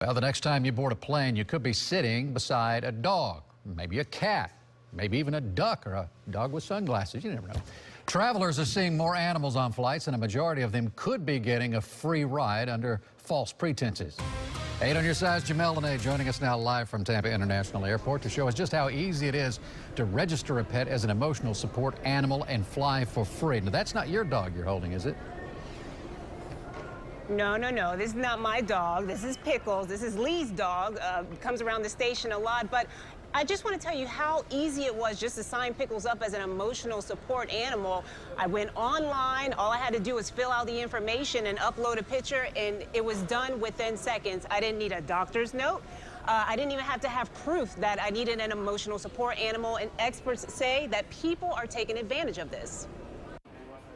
Well, the next time you board a plane, you could be sitting beside a dog, maybe a cat, maybe even a duck or a dog with sunglasses. You never know. Travelers are seeing more animals on flights, and a majority of them could be getting a free ride under false pretenses. 8 on your side's Jamel Lene joining us now live from Tampa International Airport to show us just how easy it is to register a pet as an emotional support animal and fly for free. Now, that's not your dog you're holding, is it? No. This is not my dog. This is Pickles. This is Lee's dog. Comes around the station a lot. But I just want to tell you how easy it was just to sign Pickles up as an emotional support animal. I went online. All I had to do was fill out the information and upload a picture, and it was done within seconds. I didn't need a doctor's note. I didn't even have to have proof that I needed an emotional support animal, and experts say that people are taking advantage of this.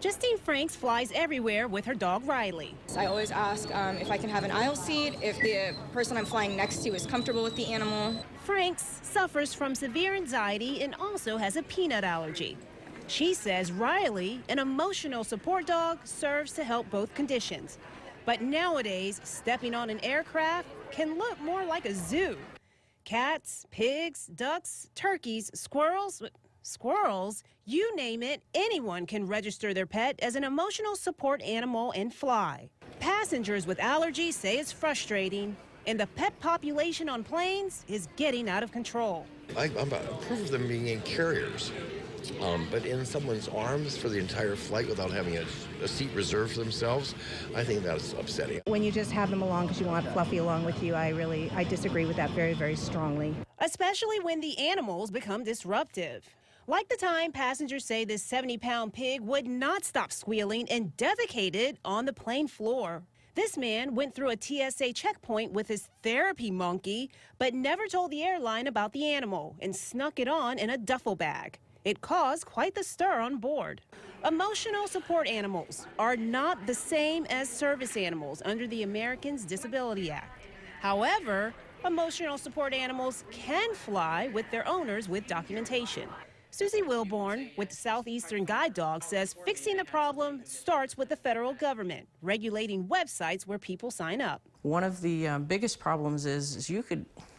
Justine Franks flies everywhere with her dog Riley. I always ask if I can have an aisle seat, if the person I'm flying next to is comfortable with the animal. Franks suffers from severe anxiety and also has a peanut allergy. She says Riley, an emotional support dog, serves to help both conditions. But nowadays, stepping on an aircraft can look more like a zoo. Cats, pigs, ducks, turkeys, squirrels, you name it, anyone can register their pet as an emotional support animal and fly. Passengers with allergies say it's frustrating, and the pet population on planes is getting out of control. I approve of them being in carriers, but in someone's arms for the entire flight without having a seat reserved for themselves, I think that's upsetting. When you just have them along because you want Fluffy along with you, I disagree with that very, very strongly. Especially when the animals become disruptive. Like the time passengers say this 70-pound pig would not stop squealing and defecated on the plane floor. This man went through a TSA checkpoint with his therapy monkey, but never told the airline about the animal and snuck it on in a duffel bag. It caused quite the stir on board. Emotional support animals are not the same as service animals under the Americans with Disabilities Act. However, emotional support animals can fly with their owners with documentation. Susie Wilborn with the Southeastern Guide Dog says fixing the problem starts with the federal government, regulating websites where people sign up. One of the biggest problems is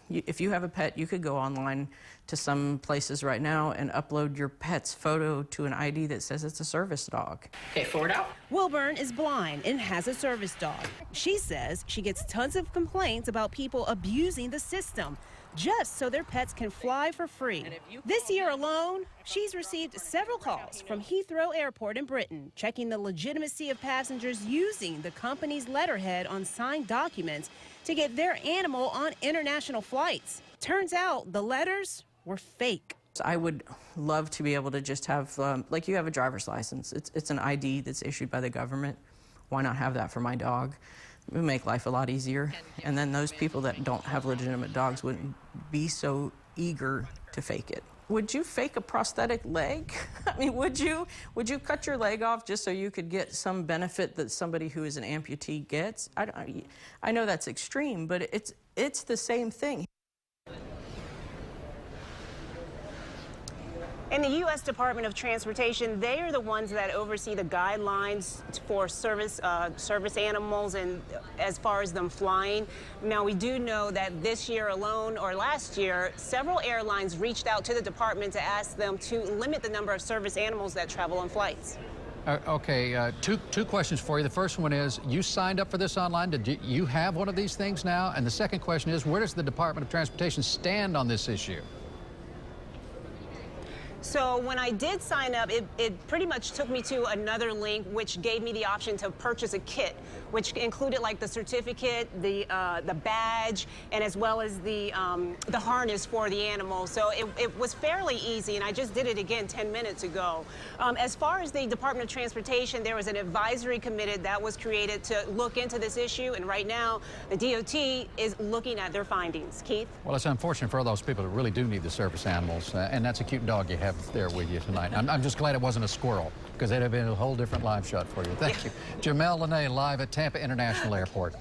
if you have a pet, you could go online to some places right now and upload your pet's photo to an ID that says it's a service dog. Okay, forward out. Wilburn is blind and has a service dog. She says she gets tons of complaints about people abusing the system just so their pets can fly for free. This year alone, she's received several calls from Heathrow Airport in Britain, checking the legitimacy of passengers using the company's letterhead on signed documents to get their animal on international flights. Turns out the letters were fake. I would love to be able to just have, like you have a driver's license. It's an ID that's issued by the government. Why not have that for my dog? It would make life a lot easier. And then those people that don't have legitimate dogs wouldn't be so eager to fake it. Would you fake a prosthetic leg? I mean, would you cut your leg off just so you could get some benefit that somebody who is an amputee gets? I know that's extreme, but it's the same thing. In the U.S. Department of Transportation, they are the ones that oversee the guidelines for service animals and as far as them flying. Now, we do know that this year alone or last year, several airlines reached out to the department to ask them to limit the number of service animals that travel on flights. Okay, two questions for you. The first one is, you signed up for this online. Did you have one of these things now? And the second question is, where does the Department of Transportation stand on this issue? So when I did sign up, it pretty much took me to another link, which gave me the option to purchase a kit, which included like the certificate, the badge, and as well as the harness for the animal. So it was fairly easy, and I just did it again 10 minutes ago. As far as the Department of Transportation, there was an advisory committee that was created to look into this issue, and right now the DOT is looking at their findings. Keith? Well, it's unfortunate for all those people that really do need the service animals, and that's a cute dog you have there with you tonight. I'm just glad it wasn't a squirrel, because that'd have been a whole different live shot for you. Thank you. Jamel Lene live at Tampa International Airport.